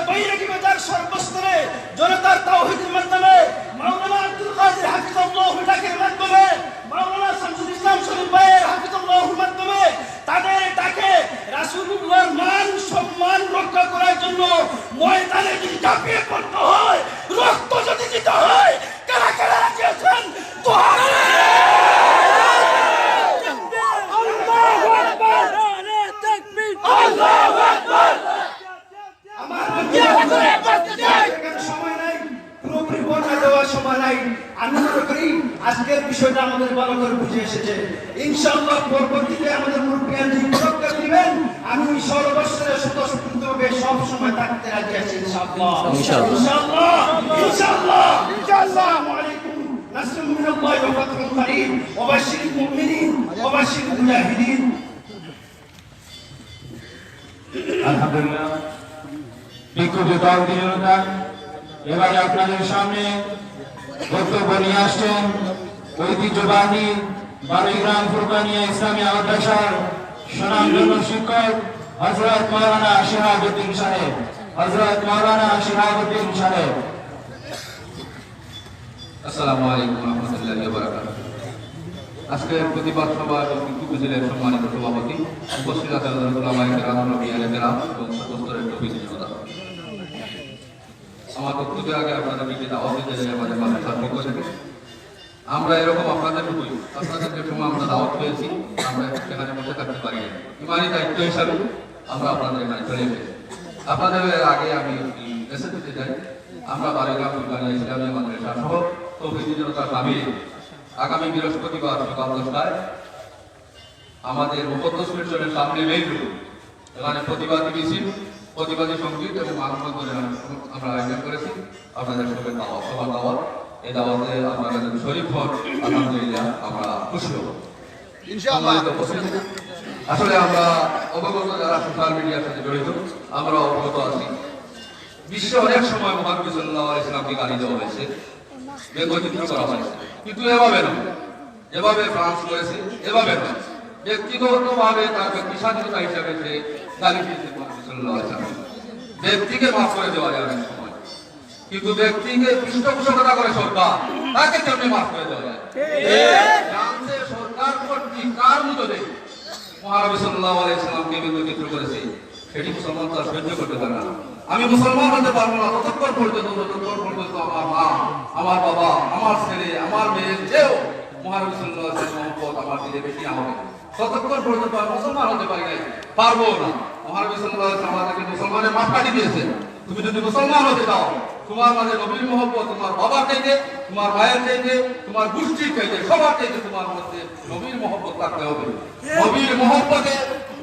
বৈরাগী বাজার সর্বস্তরে জনতার তাওহীদের মাধ্যমে মাওলানা আব্দুল কাদের হাফিজাহুল্লাহর ডাকের মাধ্যমে মাওলানা শামসুল ইসলাম শরীফ ভাইয়ের হাফিজাহুল্লাহর মাধ্যমে তাদের ডাকে রাসূলুল্লাহর মান সম্মান রক্ষা করার জন্য ময়দানে যদি ঝাঁপিয়ে পড়তে হয়, রক্ত যদি দিতে হয়, কারা কারা রাজি আছেন? আজকের বিষয়টা আমাদের ভালো করে বুঝে এসেছে। ইনশাআল্লাহ পরবর্তীতে আমাদের মুরব্বিয়ান যে পুরস্কার দিবেন, আমি সর্বস্তরের স্বতঃস্ফূর্তভাবে সব সময় থাকতে রাজি আছি ইনশাআল্লাহ। ইনশাআল্লাহ ইনশাআল্লাহ ইনশাআল্লাহ। আসসালামু আলাইকুম। নাসরুম মিনাল্লাহি ওয়া ফাতহুন করিম ওয়া বাশশিরিল মুমিনিন ওয়া বাশশিরিল মুজাহিদিন। আলহামদুলিল্লাহ। বিক্ষুব্ধ দল জনতা এবারে আপনাদের সামনে বক্তব্য নিয়ে আসছেন ঐতিহ্যবাহী বারৈগ্রাম ফুরকানিয়া ইসলামী মাদ্রাসার সুনামধন্য শিক্ষক হযরত মাওলানা শিহাবউদ্দিন সাহেব। হযরত মাওলানা শিহাবউদ্দিন সাহেব। আসসালামু আলাইকুম ওয়া রাহমাতুল্লাহি ওয়া বারাকাতুহু। আজকের প্রতিবাদ সভা এবং উপজেলার সম্মানিত সভাপতি, উপস্থিত আছেন উলামায়ে কেরাম, নবিয়ায়ে কেরাম এবং সর্বস্তরের প্রবীণ জনতা। আমার বক্তব্যের আগে আপনাদের বিশেষ দাওয়াত দিতে চাই আমাদের মাদ্রাসার পক্ষ থেকে। আমরা এরকম আপনাদের যে সময় আমরা দাওয়াত পেয়েছি, আমরা সেখানে বসে থাকতে পারি না। ইমানি দায়িত্ব হিসাবে আমরা আপনাদের এখানে চলে এসেছি। আপনাদের আগে আমি মেসেজ দিতে চাই, আমরা বারৈগ্রাম ফুরকানিয়া ইসলামী মাদ্রাসা সহ তৌহিদি জনতার সামিল আগামী বৃহস্পতিবার সকাল 10টায় আমাদের মুকদ্দাস মিশনের সামনে মেইন রোড, এখানে প্রতিবাদী মিছিল, প্রতিবাদী সঙ্গীত এবং মানববন্ধনের আমরা আয়োজন করেছি। আপনাদের সঙ্গে সবার দাওয়াত, এই দাওয়াতে আপনারা যদি শরীফ হন, আলহামদুলিল্লাহ আমরা খুশি হব ইনশাআল্লাহ। আসলে আমরা অবগত, যারা সোশ্যাল মিডিয়ার সাথে জড়িত, আমরা অবগত আছি বিশ্বে অনেক সময় মুহাম্মদ সাল্লাল্লাহু আলাইহি ওয়াসাল্লামকে গালি দেওয়া হয়েছে, ব্যঙ্গচিত্র করা হয়েছে, কিন্তু এভাবে নয়, যেভাবে ফ্রান্স করেছে এভাবে নয়। ব্যক্তিগতভাবে তার ব্যক্তি স্বাধীনতা হিসাবে সে গালি দিয়েছে মুহাম্মদ সাল্লাল্লাহু আলাইহি ওয়াসাল্লাম। ব্যক্তিকে মাফ করে দেওয়া যায় অনেক সময়, কিন্তু ব্যক্তিকে পৃষ্ঠপোষকতা করে সরকার, তাকে কেমনে মাফ করে দেওয়া যায়? ফ্রান্সে সরকার কর্তৃক কার মতো দেয় মুহাম্মদ সাল্লাল্লাহু আলাইহি ওয়াসাল্লামকে ব্যঙ্গচিত্র করেছে, সেটি মুসলমান তার সহ্য করতে পারে না। আমি মুসলমান হতে পারবো না ততক্ষণ পর্যন্ত আমার মা, আমার বাবা, আমার ছেলে, আমার মেয়ে যেও মুহাম্মদ সাল্লাল্লাহু আলাইহি ওয়াসাল্লাম আমার দিলে বেশি না হবে, ততক্ষণ পর্যন্ত আমি মুসলমান হতে পারি না, পারবো না। মুহাম্মদ সাল্লাল্লাহু আলাইহি ওয়াসাল্লাম আমাদেরকে মুসলমানের মাপকাঠি দিয়েছেন। তুমি যদি মুসলমান হতে চাও, তোমার মাঝে নবীর মহব্বত, তোমার বাবার চাইতে, তোমার মায়ের চাইতে, তোমার গোষ্ঠীর চাইতে, সবার চাইতে তোমার মধ্যে নবীর মহব্বত রাখতে হবে। নবীর মহব্বতে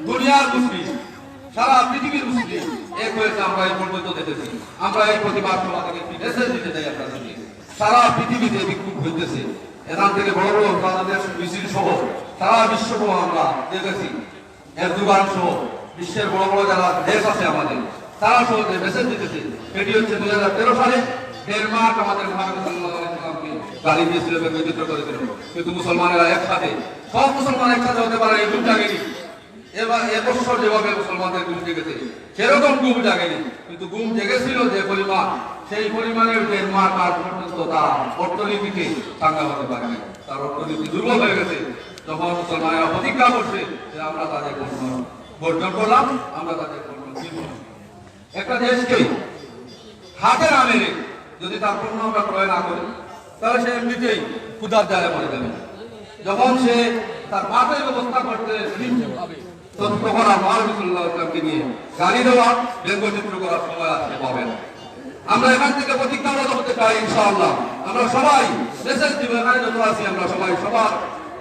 দুনিয়ার মুসলিম, সারা পৃথিবীর মুসলিম এক হয়েছে। আমরা এই পর্যন্ত দেখেছি। আমরা এই প্রতিবাদ সভা থেকে একটি মেসেজ দিতে চাই আপনাদেরকে। সারা পৃথিবীতে বিক্ষোভ হইতেছে, এখান থেকে বড় বড় বাংলাদেশ মিছিল সহ সারা বিশ্ব আমরা দেখেছি, এরদোগান সহ বিশ্বের বড় বড় যারা দেশ আছে আমাদের, তারা সহ যে মেসেজ দিতেছে, সেটি হচ্ছে 2013 সালে ডেনমার্ক আমাদের মুহাম্মদ সাল্লাল্লাহু আলাইহি ওয়াসাল্লামকে গালি দিয়েছিল, ব্যঙ্গচিত্র করেছিল, কিন্তু মুসলমানেরা একসাথে, সব মুসলমান একসাথে হতে পারে এই যুগ জাগেনি। এবার এবছর যেভাবে মুসলমানদের ঘুম জেগেছে সেরকম ঘুম জাগেনি, কিন্তু ঘুম জেগেছিল যে পরিমাণ, সেই পরিমাণের ডেনমার্ক আর পর্যন্ত তার অর্থনীতিকে চাঙ্গা হতে পারেনি, তার অর্থনীতি দুর্বল হয়ে গেছে। যখন মুসলমানেরা প্রতিজ্ঞা করছে যে আমরা তাদের পণ্য বর্জন করলাম, আমরা তাদের পণ্য কিনব না। একটা দেশকে হাতে না মেরে যদি তার পণ্য আমরা ক্রয় না করি, তাহলে সে এমনিতেই ক্ষুধার জালে মরে যাবে। যখন সে তার পাটের ব্যবস্থা করতে তখন আর মুহাম্মদ সাল্লাল্লাহু আলাইহি ওয়াসাল্লামকে নিয়ে গালি দেওয়া, ব্যঙ্গচিত্র করার সময় আসতে পাবে না। আমরা এখান থেকে প্রতিজ্ঞাবদ্ধ হতে চাই ইনশাআল্লাহ। আমরা সবাই মেসেজ দিব, এখানে যত আছি আমরা সবাই, সবার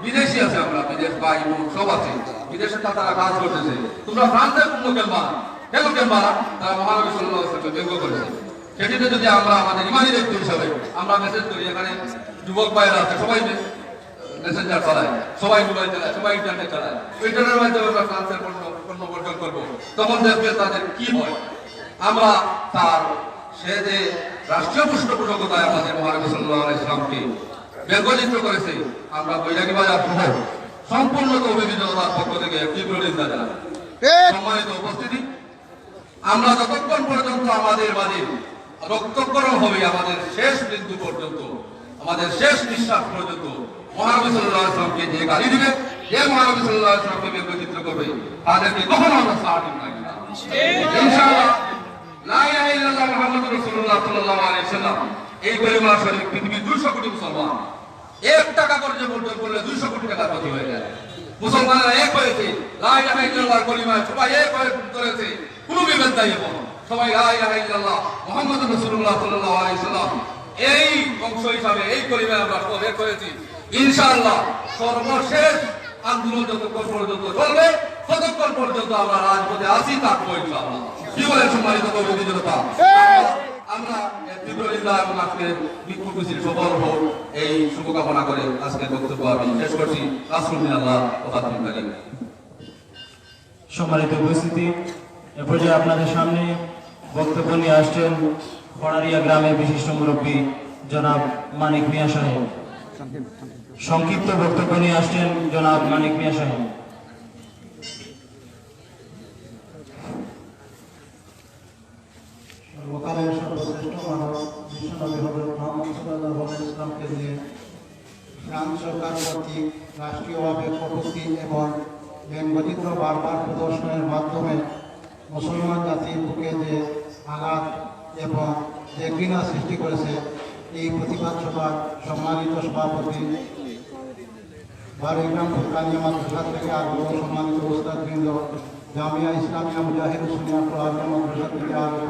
বিদেশি আছে, আমরা বিদেশ ভাই বোন সব আছে, বিদেশে তারা কাজ করতেছে। তোমরা ফ্রান্সের পণ্য কেনবা কেন কেনবা, তারা মুহাম্মদ সাল্লাল্লাহু আলাইহি ওয়াসাল্লামকে ব্যঙ্গ করেছে। সেটিতে যদি আমরা আমাদের ইমানি দায়িত্ব হিসাবে আমরা মেসেজ করি, এখানে যুবক ভাইরা আছে, সবাই মেসেঞ্জার চালায়, সবাই মোবাইল চালায়, সবাই ইন্টারনেট চালায়, ইন্টারনেটের মাধ্যমে আমরা ফ্রান্সের পণ্য বর্জন করবো, তখন দেখবে তাদের কি হয়। আমরা তার সে যে রাষ্ট্রীয় পৃষ্ঠপোষকতায় আমাদের মুহাম্মদ সাল্লাল্লাহু আলাইহি ওয়াসাল্লামকে ব্যঙ্গচিত্র করেছে, আমরা বৈরাগী বাজার সহ সম্পূর্ণ তৌহিদি জনতার পক্ষ থেকে তীব্র নিন্দা জানাই। সম্মানিত উপস্থিতি, আমরা যতক্ষণ পর্যন্ত পর্যন্ত আমাদের মাঝে রক্তকরণ হবে, আমাদের শেষ বিন্দু পর্যন্ত, আমাদের শেষ নিঃশ্বাস পর্যন্ত মহানবী সাল্লাল্লাহু আলাইহি ওয়াসাল্লামকে যে গালি দিবে, যে মহানবী সাল্লাল্লাহু আলাইহি ওয়াসাল্লামকে ব্যঙ্গচিত্র করবে, তাদেরকে কখনো আমরা সাথ দিব না ইনশাআল্লাহ। লা ইলাহা ইল্লাল্লাহ মুহাম্মাদুর রাসূলুল্লাহ সাল্লাল্লাহু আলাইহি ওয়াসাল্লাম, এই কলিমা শরীফ পৃথিবীর 200 কোটি মুসলমান 1 টাকা করে যে বর্জন করলে 200 কোটি টাকা ক্ষতি হয়ে যায়। মুসলমানেরা এক হয়েছে, লা ইলাহা ইল্লাল্লাহ কলিমা সবাই এক হয়ে ধরেছে, কোনো বিভেদ নাই। এবং সবাই লা ইলাহা ইল্লাল্লাহ মুহাম্মাদুর রাসূলুল্লাহ সাল্লাল্লাহু আলাইহি ওয়াসাল্লাম এই অংশ হিসাবে এই কলিমায় আমরা সব এক হয়েছি ইনশাআল্লাহ। সর্বশেষ আন্দোলন যতক্ষণ পর্যন্ত চলবে, ততক্ষণ পর্যন্ত আমরা রাজপথে আছি, থাকবো ইনশাআল্লাহ। কি বলেন সম্মানিত কর্মী জনতা? আমরা তীব্র নিন্দা এবং আজকের বিক্ষোভ মিছিল সফল হোক এই শুভকামনা করে আজকের বক্তব্য আমি শেষ করছি। আলহামদুলিল্লাহ। সম্মানিত উপস্থিতি, এ পর্যায়ে আপনাদের সামনে বক্তব্য নিয়ে আসছেন পড়ারিয়া গ্রামের বিশিষ্ট মুরব্বী জনাব মানিক মিয়া সাহেব। সংক্ষিপ্ত বক্তব্য নিয়ে আসছেন জনাব মানিক মিয়া সাহেব। সর্বকালের সর্বশ্রেষ্ঠ মানব বিশ্বনবী হযরত মুহাম্মদ সাল্লাল্লাহু আলাইহি ওয়াসাল্লামকে নিয়ে ফ্রান্স সরকার কর্তৃক রাষ্ট্রীয়ভাবে কটূক্তি এবং ব্যঙ্গচিত্র বারবার প্রদর্শনের মাধ্যমে মুসলমান জাতির বুকে যে আঘাত এবং যে ঘৃণা সৃষ্টি করেছে, এই প্রতিবাদ সভার সম্মানিত সভাপতি বারোগ্রাম ফুরকানিয়া মাদ্রাসা থেকে আগত সম্মানিত উস্তাদবৃন্দ, জামিয়া ইসলামিয়া মুজাহিদ সুন্নাহ মাদ্রাসা থেকে আগত